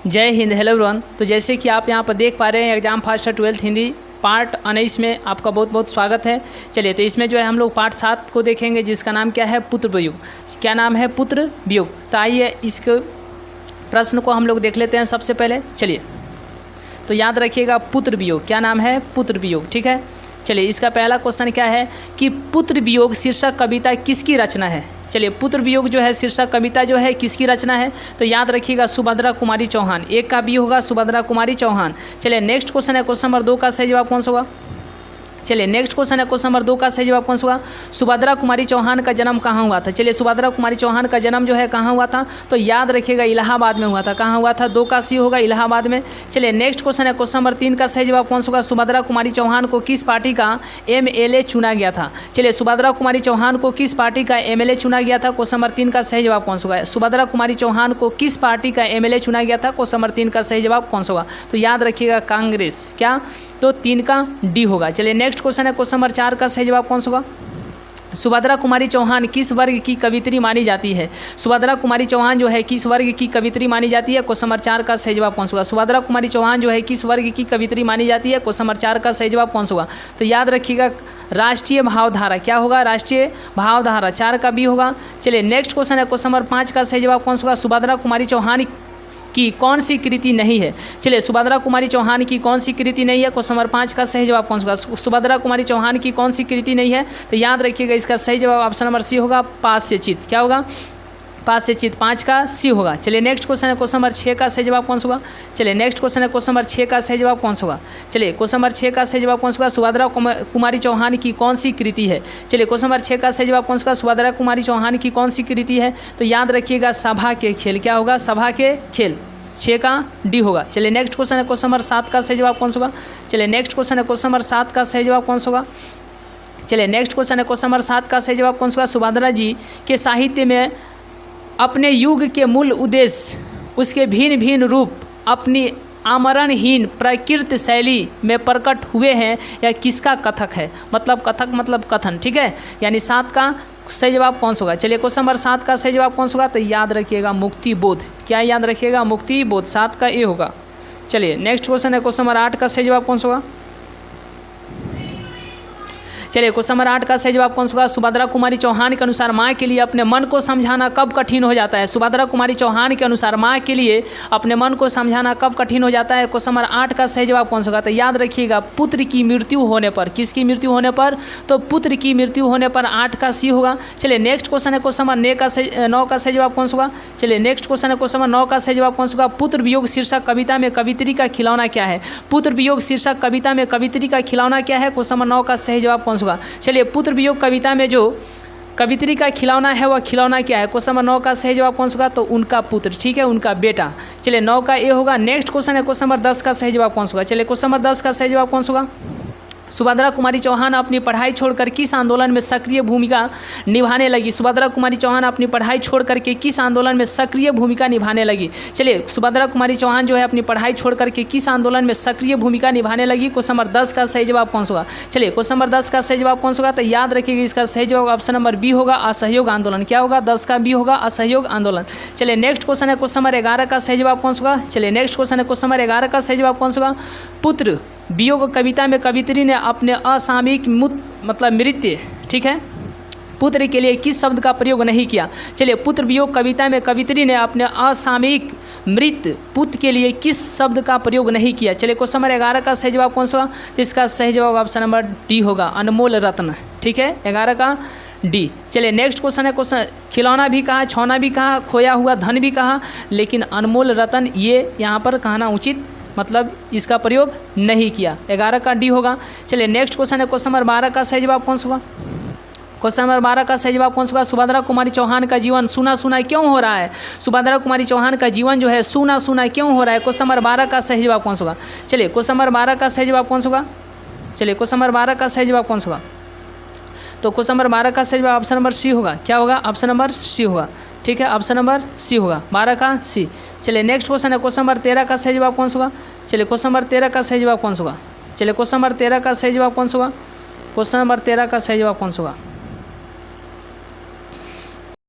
जय Hind. Hello everyone. तो जैसे कि आप यहाँ पर देख पा रहे हैं exam faster 12th Hindi part 19 में आपका बहुत बहुत स्वागत है। चलिए, तो इसमें जो है हम लोग पार्ट 7 को देखेंगे, जिसका नाम क्या है, पुत्र वियोग। क्या नाम है? पुत्र वियोग। तो आइए इस प्रश्न को हम लोग देख लेते हैं सबसे पहले। चलिए, तो याद रखिएगा पुत्र वियोग। क्या नाम है? पुत्र वियोग। ठीक है। चलिए, इसका पहला क्वेश्चन क्या है कि पुत्र वियोग शीर्षक कविता किसकी रचना है। चलिए, पुत्र वियोग जो है शीर्षक कविता जो है किसकी रचना है, तो याद रखिएगा सुभद्रा कुमारी चौहान। एक का बी होगा सुभद्रा कुमारी चौहान। चलिए, नेक्स्ट क्वेश्चन है क्वेश्चन नंबर 2 का सही जवाब कौन सा होगा। चलिए, नेक्स्ट क्वेश्चन है क्वेश्चन नंबर 2 का सही जवाब कौन सा होगा। सुभद्रा कुमारी चौहान का जन्म कहाँ हुआ था। चलिए, सुभद्रा कुमारी चौहान का जन्म जो है कहाँ हुआ था, तो याद रखिएगा इलाहाबाद में हुआ था। कहाँ हुआ था? 2 का सी होगा, इलाहाबाद में। चलिए, नेक्स्ट क्वेश्चन है क्वेश्चन नंबर 3 का सही जवाब कौन सा होगा। सुभद्रा कुमारी चौहान को किस पार्टी का MLA चुना गया था। चलिए, सुभद्रा कुमारी चौहान को किस पार्टी का MLA चुना गया था। क्वेश्चन नंबर 3 का सही जवाब कौन सा होगा। सुभद्रा कुमारी चौहान को किस पार्टी का MLA चुना गया था। क्वेश्चन नंबर 3 का सही जवाब कौन सा होगा, तो याद रखिएगा कांग्रेस। क्या? तो 3 का डी होगा। चलिए, नेक्स्ट क्वेश्चन है क्वेश्चन नंबर 4 का सही जवाब कौन सा होगा। सुभद्रा कुमारी चौहान किस वर्ग की कवित्री मानी जाती है। सुभद्रा कुमारी चौहान जो है किस वर्ग की कवित्री मानी जाती है। क्वेश्चन नंबर 4 का सही जवाब कौन सा होगा। सुभद्रा कुमारी चौहान जो है किस वर्ग की कवित्री मानी जाती है। क्वेश्चन नंबर 4 का सही जवाब कौन सा होगा, तो याद रखिएगा राष्ट्रीय भावधारा। क्या होगा? राष्ट्रीय भावधारा। 4 का बी होगा। चलिए, नेक्स्ट क्वेश्चन है क्वेश्चन नंबर 5 का सही जवाब कौन सा होगा। सुभद्रा कुमारी चौहान की कौन सी कृति नहीं है। चलिए, सुभद्रा कुमारी चौहान की कौन सी कृति नहीं है। क्वेश्चन नंबर 5 का सही जवाब कौन सा होगा। सुभद्रा कुमारी चौहान की कौन सी कृति नहीं है, तो याद रखिएगा इसका सही जवाब ऑप्शन नंबर सी होगा, पास्यचित। क्या होगा? पास्यचित। 5 का सी होगा। चलिए, नेक्स्ट क्वेश्चन है क्वेश्चन नंबर 6 का सही जवाब कौन सा होगा। चलिए, नेक्स्ट क्वेश्चन है क्वेश्चन नंबर 6 का सही जवाब कौन सा होगा। चलिए, क्वेश्चन नंबर 6 का सही जवाब कौन सा होगा। सुभद्रा कुमारी चौहान की कौन सी कृति है। चलिए, क्वेश्चन नंबर 6 का सही जवाब कौन सा होगा। सुभद्रा कुमारी चौहान की कौन सी कृति है, तो याद रखिएगा सभा के खेल। क्या होगा? सभा के खेल। 6 का डी होगा। चलिए, नेक्स्ट क्वेश्चन है क्वेश्चन नंबर 7 का सही जवाब कौन सा होगा। चलिए, नेक्स्ट क्वेश्चन है क्वेश्चन नंबर 7 का सही जवाब कौन सा होगा। चलिए, नेक्स्ट क्वेश्चन है क्वेश्चन नंबर 7 का सही जवाब कौन सा होगा। सुभद्रा जी के साहित्य में अपने युग के मूल उद्देश्य, उसके भिन्न भिन्न रूप अपनी आमरणहीन प्रकृत शैली में प्रकट हुए हैं, या किसका कथक है। मतलब कथक मतलब कथन। ठीक है, यानी 7 का सही जवाब कौन सा होगा। चलिए, क्वेश्चन नंबर 7 का सही जवाब कौन सा होगा, तो याद रखिएगा मुक्ति बोध। क्या याद रखिएगा? मुक्ति बोध। 7 का ए होगा। चलिए, नेक्स्ट क्वेश्चन है क्वेश्चन नंबर 8 का सही जवाब कौन सा होगा। चलिए, क्वेश्चन नंबर 8 का सही जवाब कौन सा होगा। सुभद्रा कुमारी चौहान के अनुसार माँ के लिए अपने मन को समझाना कब कठिन हो जाता है। सुभद्रा कुमारी चौहान के अनुसार माँ के लिए अपने मन को समझाना कब कठिन हो जाता है। क्वेश्चन नंबर 8 का सही जवाब कौन सा होगा, तो याद रखिएगा पुत्र की मृत्यु होने पर। किसकी मृत्यु होने पर, तो पुत्र की मृत्यु होने पर। 8 का सी होगा। चलिए, नेक्स्ट क्वेश्चन है क्वेश्चन नंबर 9 का सही जवाब कौन सा होगा। चलिए, नेक्स्ट क्वेश्चन है क्वेश्चन नंबर 9 का सही जवाब कौन सा होगा। पुत्र वियोग शीर्षक कविता में कवित्री का खिलौना क्या है। पुत्र वियोग शीर्षक कविता में कवित्री का खिलौना क्या है। क्वेश्चन नंबर 9 का सही जवाब कौन सा होगा। चलिए, पुत्र वियोग कविता में जो कवित्री का खिलौना है वह खिलौना क्या है। क्वेश्चन नंबर 9 का सही जवाब कौन सा होगा, तो उनका पुत्र। ठीक है, उनका बेटा। चलिए, 9 का ए होगा। नेक्स्ट क्वेश्चन है क्वेश्चन नंबर 10 का सही जवाब कौन सा होगा। चलिए, क्वेश्चन नंबर 10 का सही जवाब कौन सा होगा। सुभद्रा कुमारी चौहान अपनी पढ़ाई छोड़कर किस आंदोलन में सक्रिय भूमिका निभाने लगी। सुभद्रा कुमारी चौहान अपनी पढ़ाई छोड़ करके किस आंदोलन में सक्रिय भूमिका निभाने लगी। चलिए, सुभद्रा कुमारी चौहान जो है अपनी पढ़ाई छोड़ करके किस आंदोलन में सक्रिय भूमिका निभाने लगी। क्वेश्चन नंबर 10 का सही जवाब कौन सा होगा। चलिए, क्वेश्चन नंबर 10 का सही जवाब कौन सा होगा, तो याद रखिएगा इसका सही जवाब ऑप्शन नंबर बी होगा, असहयोग आंदोलन। क्या होगा? 10 का बी होगा, असहयोग आंदोलन। चलिए, नेक्स्ट क्वेश्चन है क्वेश्चन नंबर 11 का सही जवाब कौन सा होगा। चलिए, नेक्स्ट क्वेश्चन है क्वेश्चन नंबर 11 का सही जवाब कौन सा होगा। पुत्र वियोग कविता में कवित्री ने अपने असामयिक मतलब मृत्यु, ठीक है, पुत्र के लिए किस शब्द का प्रयोग नहीं किया। चलिए, पुत्र वियोग कविता में कवित्री ने अपने असामयिक मृत पुत्र के लिए किस शब्द का प्रयोग नहीं किया। चलिए, क्वेश्चन नंबर 11 का सही जवाब कौन सा होगा, तो इसका सही जवाब ऑप्शन नंबर डी होगा, अनमोल रत्न। ठीक है, 11 का डी। चलिए, नेक्स्ट क्वेश्चन है क्वेश्चन खिलौना भी कहा, छौना भी कहा, खोया हुआ धन भी कहा, लेकिन अनमोल रत्न ये यहाँ पर कहना उचित, मतलब इसका प्रयोग नहीं किया। 11 का डी होगा। चलिए, नेक्स्ट क्वेश्चन है क्वेश्चन नंबर 12 का सही जवाब कौन सा होगा। क्वेश्चन नंबर 12 का सही जवाब कौन सा होगा। सुभद्रा कुमारी चौहान का जीवन सूना सूना क्यों हो रहा है। सुभद्रा कुमारी चौहान का जीवन जो है सूना सूना क्यों हो रहा है। क्वेश्चन नंबर 12 का सही जवाब कौन सा होगा। चलिए, क्वेश्चन नंबर 12 का सही जवाब कौन सा होगा। चलिए, क्वेश्चन नंबर 12 का सही जवाब कौन सा होगा, तो क्वेश्चन नंबर 12 का सही जवाब ऑप्शन नंबर सी होगा। क्या होगा? ऑप्शन नंबर सी होगा। ठीक है, ऑप्शन नंबर सी होगा, 12 का सी। चलिए, नेक्स्ट क्वेश्चन है क्वेश्चन नंबर 13 का सही जवाब कौन सा होगा। चलिए, क्वेश्चन नंबर 13 का सही जवाब कौन सा होगा। चलिए, क्वेश्चन नंबर 13 का सही जवाब कौन सा होगा। क्वेश्चन नंबर 13 का सही जवाब कौन सा होगा।